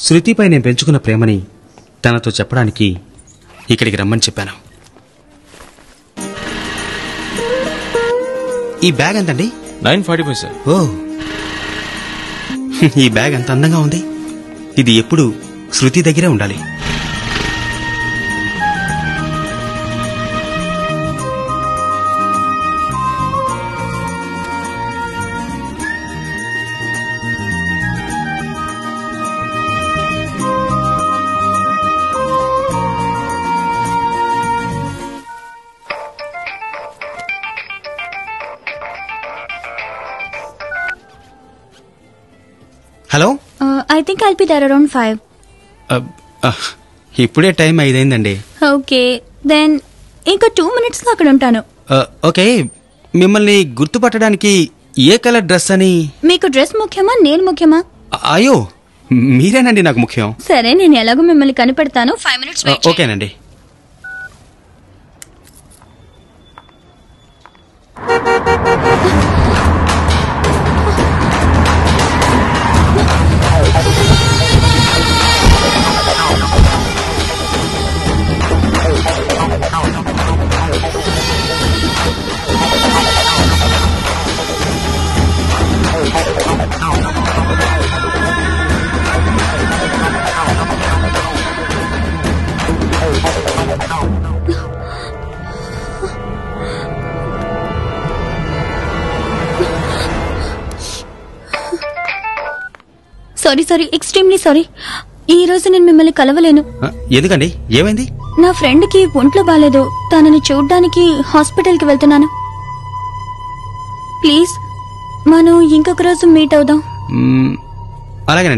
శృతిపై నేను పెంచుకున్న ప్రేమని తనతో చెప్పడానికి ఇక్కడికి రమ్మని చెప్పాను. ఈ బ్యాగ్ ఎంతండి? 945 సార్. ఓ, ఈ బ్యాగ్ ఎంత అందంగా ఉంది. ఇది ఎప్పుడు శృతి దగ్గరే ఉండాలి. Hello, I think I'll be there around 5. ఇప్పుడే టైం 5 అయిందండి. ఓకే, దెన్ ఇంకా 2 minutes లో అక్కడ ఉంటాను. ఓకే, మిమ్మల్ని గుర్తుపట్టడానికి ఏ కలర్ డ్రెస్ అని? మీకు డ్రెస్ ముఖ్యమా, నేను ముఖ్యమా? అయ్యో, మీరేనండి నాకు ముఖ్యం. సరే, నేను ఎలాగో మిమ్మల్ని కనిపెడతాను. 5 minutes వెయిట్ చేయండి. ఓకేనండి. Sorry, extremely sorry. ఈ రోజు నేను మిమ్మల్ని కలవలేను. ఎందుకండి, ఏమైంది? నా ఫ్రెండ్ కి ఒంట్లో బాలేదు. తనని చూడ్డానికి హాస్పిటల్ కి వెళ్తున్నాను. ప్లీజ్, మనం ఇంకొక రోజు మీట్ అవుదాం. అలాగేనండి.